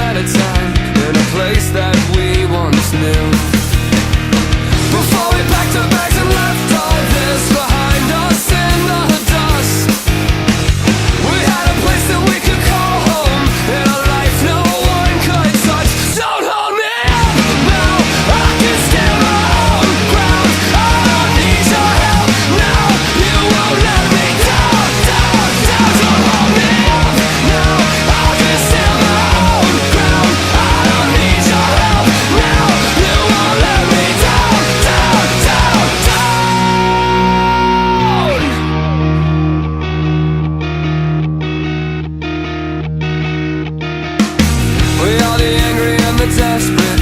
at a time in a place that we once knew. Before we packed our bags and left all this behind us in the dust, we had a place that we could call home in a life no one could touch. Don't hold me up now, I can stand my own ground. I don't need your help now, you won't let me down, down, down. Don't hold me up now, I can stand my own ground. I don't need your help now, you won't let me down, down, down, down. We are the angry and the desperate.